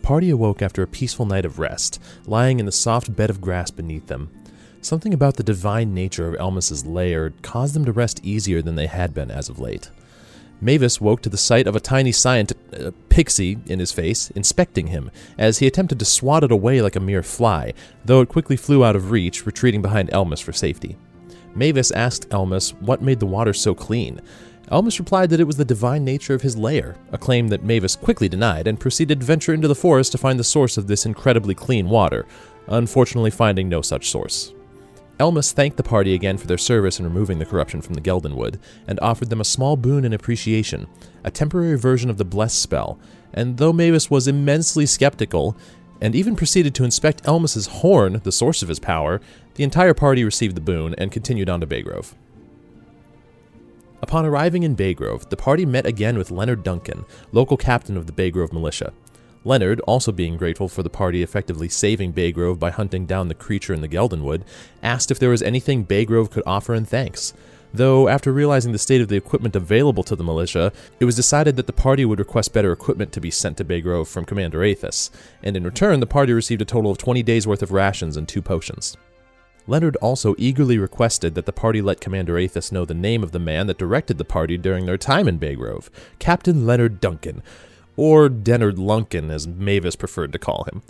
party awoke after a peaceful night of rest, lying in the soft bed of grass beneath them. Something about the divine nature of Elmas's lair caused them to rest easier than they had been as of late. Mavis woke to the sight of a tiny pixie in his face, inspecting him, as he attempted to swat it away like a mere fly, though it quickly flew out of reach, retreating behind Elmas for safety. Mavis asked Elmas what made the water so clean. Elmas replied that it was the divine nature of his lair, a claim that Mavis quickly denied and proceeded to venture into the forest to find the source of this incredibly clean water, unfortunately finding no such source. Elmas thanked the party again for their service in removing the corruption from the Geldenwood, and offered them a small boon in appreciation, a temporary version of the Bless spell, and though Mavis was immensely skeptical, and even proceeded to inspect Elmas's horn, the source of his power, the entire party received the boon and continued on to Baygrove. Upon arriving in Baygrove, the party met again with Leonard Duncan, local captain of the Baygrove militia. Leonard, also being grateful for the party effectively saving Baygrove by hunting down the creature in the Geldenwood, asked if there was anything Baygrove could offer in thanks. Though, after realizing the state of the equipment available to the militia, it was decided that the party would request better equipment to be sent to Baygrove from Commander Aethys, and in return the party received a total of 20 days' worth of rations and 2 potions. Leonard also eagerly requested that the party let Commander Aethys know the name of the man that directed the party during their time in Baygrove, Captain Leonard Duncan, or Dennard Lunkin, as Mavis preferred to call him.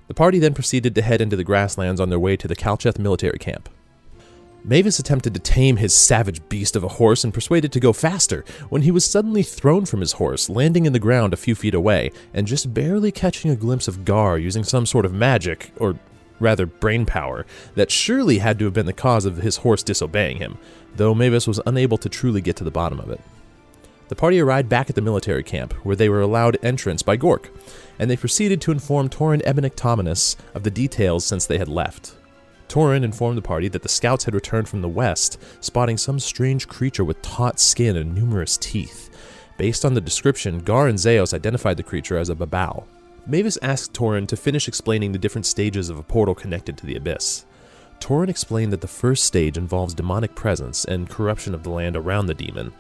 The party then proceeded to head into the grasslands on their way to the Calcheth military camp. Mavis attempted to tame his savage beast of a horse and persuade it to go faster, when he was suddenly thrown from his horse, landing in the ground a few feet away, and just barely catching a glimpse of Gar using some sort of magic, or rather brain power, that surely had to have been the cause of his horse disobeying him, though Mavis was unable to truly get to the bottom of it. The party arrived back at the military camp, where they were allowed entrance by Gork, and they proceeded to inform Torin Ebenictominus of the details since they had left. Torin informed the party that the scouts had returned from the west, spotting some strange creature with taut skin and numerous teeth. Based on the description, Gar and Zeos identified the creature as a babau. Mavis asked Torin to finish explaining the different stages of a portal connected to the Abyss. Torin explained that the first stage involves demonic presence and corruption of the land around the demon.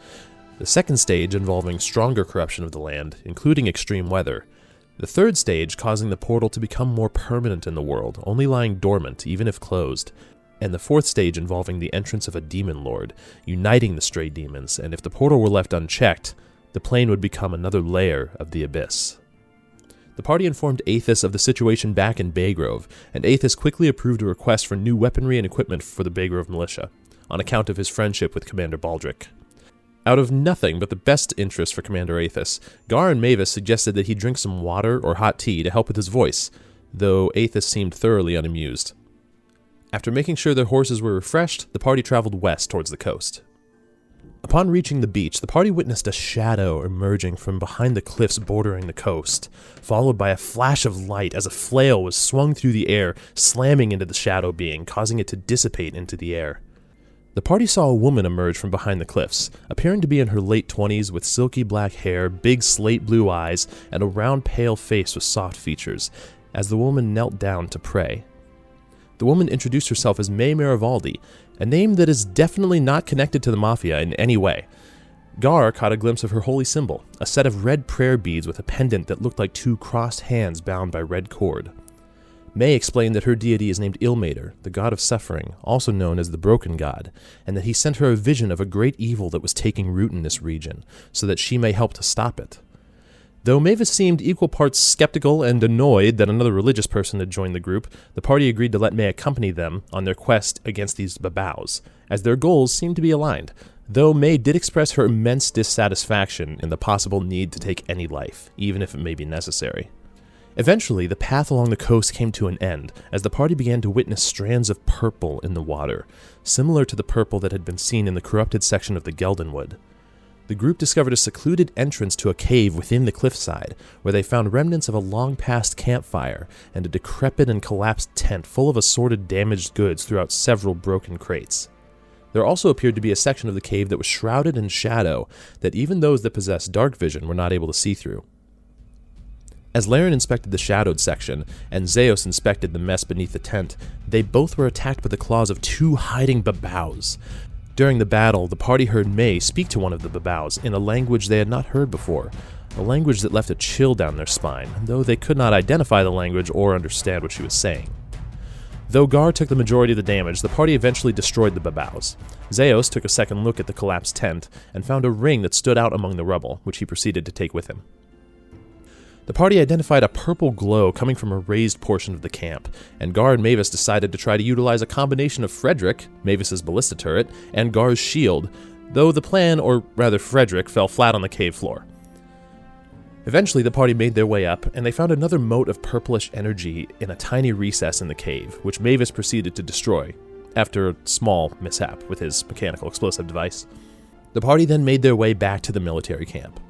The second stage involving stronger corruption of the land, including extreme weather. The third stage causing the portal to become more permanent in the world, only lying dormant, even if closed. And the fourth stage involving the entrance of a demon lord, uniting the stray demons, and if the portal were left unchecked, the plane would become another layer of the Abyss. The party informed Aethys of the situation back in Baygrove, and Aethys quickly approved a request for new weaponry and equipment for the Baygrove militia, on account of his friendship with Commander Baldric. Out of nothing but the best interest for Commander Aethys, Gar and Mavis suggested that he drink some water or hot tea to help with his voice, though Aethys seemed thoroughly unamused. After making sure their horses were refreshed, the party traveled west towards the coast. Upon reaching the beach, the party witnessed a shadow emerging from behind the cliffs bordering the coast, followed by a flash of light as a flail was swung through the air, slamming into the shadow being, causing it to dissipate into the air. The party saw a woman emerge from behind the cliffs, appearing to be in her late 20s with silky black hair, big slate blue eyes, and a round pale face with soft features, as the woman knelt down to pray. The woman introduced herself as May Marivaldi, a name that is definitely not connected to the Mafia in any way. Gar caught a glimpse of her holy symbol, a set of red prayer beads with a pendant that looked like 2 crossed hands bound by red cord. May explained that her deity is named Ilmater, the god of suffering, also known as the Broken God, and that he sent her a vision of a great evil that was taking root in this region, so that she may help to stop it. Though Mavis seemed equal parts skeptical and annoyed that another religious person had joined the group, the party agreed to let May accompany them on their quest against these babaus, as their goals seemed to be aligned, though May did express her immense dissatisfaction in the possible need to take any life, even if it may be necessary. Eventually, the path along the coast came to an end, as the party began to witness strands of purple in the water, similar to the purple that had been seen in the corrupted section of the Geldenwood. The group discovered a secluded entrance to a cave within the cliffside, where they found remnants of a long-past campfire and a decrepit and collapsed tent full of assorted damaged goods throughout several broken crates. There also appeared to be a section of the cave that was shrouded in shadow that even those that possessed dark vision were not able to see through. As Laren inspected the shadowed section, and Zeos inspected the mess beneath the tent, they both were attacked by the claws of 2 hiding babaus. During the battle, the party heard May speak to one of the babaus in a language they had not heard before, a language that left a chill down their spine, though they could not identify the language or understand what she was saying. Though Gar took the majority of the damage, the party eventually destroyed the Babaus. Zeos took a second look at the collapsed tent and found a ring that stood out among the rubble, which he proceeded to take with him. The party identified a purple glow coming from a raised portion of the camp, and Gar and Mavis decided to try to utilize a combination of Frederick, Mavis's ballista turret, and Gar's shield, though the plan, or rather Frederick, fell flat on the cave floor. Eventually, the party made their way up, and they found another mote of purplish energy in a tiny recess in the cave, which Mavis proceeded to destroy, after a small mishap with his mechanical explosive device. The party then made their way back to the military camp.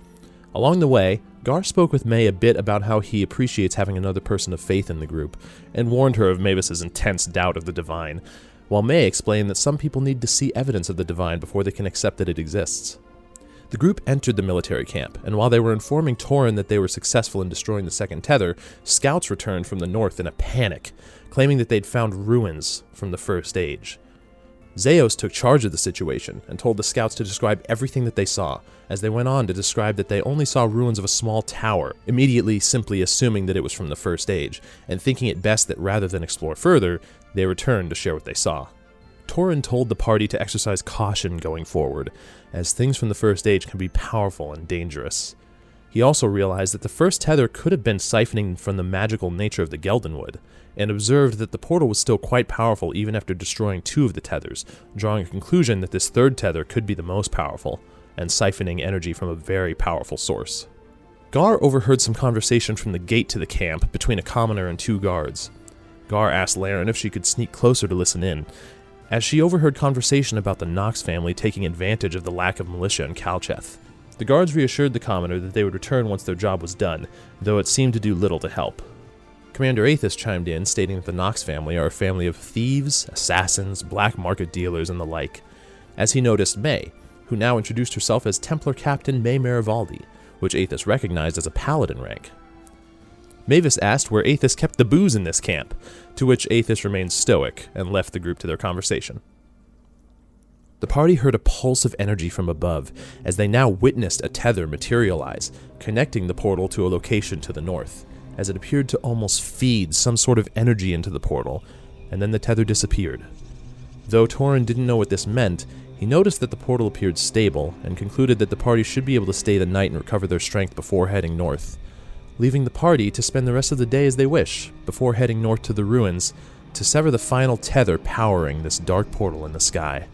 Along the way, Gar spoke with May a bit about how he appreciates having another person of faith in the group, and warned her of Mavis's intense doubt of the divine, while May explained that some people need to see evidence of the divine before they can accept that it exists. The group entered the military camp, and while they were informing Torin that they were successful in destroying the second tether, scouts returned from the north in a panic, claiming that they'd found ruins from the first age. Zeos took charge of the situation and told the scouts to describe everything that they saw, as they went on to describe that they only saw ruins of a small tower, immediately simply assuming that it was from the first age, and thinking it best that rather than explore further, they returned to share what they saw. Torin told the party to exercise caution going forward, as things from the first age can be powerful and dangerous. He also realized that the first tether could have been siphoning from the magical nature of the Geldenwood, and observed that the portal was still quite powerful even after destroying 2 of the tethers, drawing a conclusion that this third tether could be the most powerful, and siphoning energy from a very powerful source. Gar overheard some conversation from the gate to the camp between a commoner and 2 guards. Gar asked Laren if she could sneak closer to listen in, as she overheard conversation about the Knox family taking advantage of the lack of militia in Calcheth. The guards reassured the commoner that they would return once their job was done, though it seemed to do little to help. Commander Aethys chimed in, stating that the Knox family are a family of thieves, assassins, black market dealers, and the like, as he noticed May, who now introduced herself as Templar Captain May Marivaldi, which Aethys recognized as a paladin rank. Mavis asked where Aethys kept the booze in this camp, to which Aethys remained stoic and left the group to their conversation. The party heard a pulse of energy from above, as they now witnessed a tether materialize, connecting the portal to a location to the north, as it appeared to almost feed some sort of energy into the portal, and then the tether disappeared. Though Torin didn't know what this meant, he noticed that the portal appeared stable, and concluded that the party should be able to stay the night and recover their strength before heading north, leaving the party to spend the rest of the day as they wish, before heading north to the ruins, to sever the final tether powering this dark portal in the sky.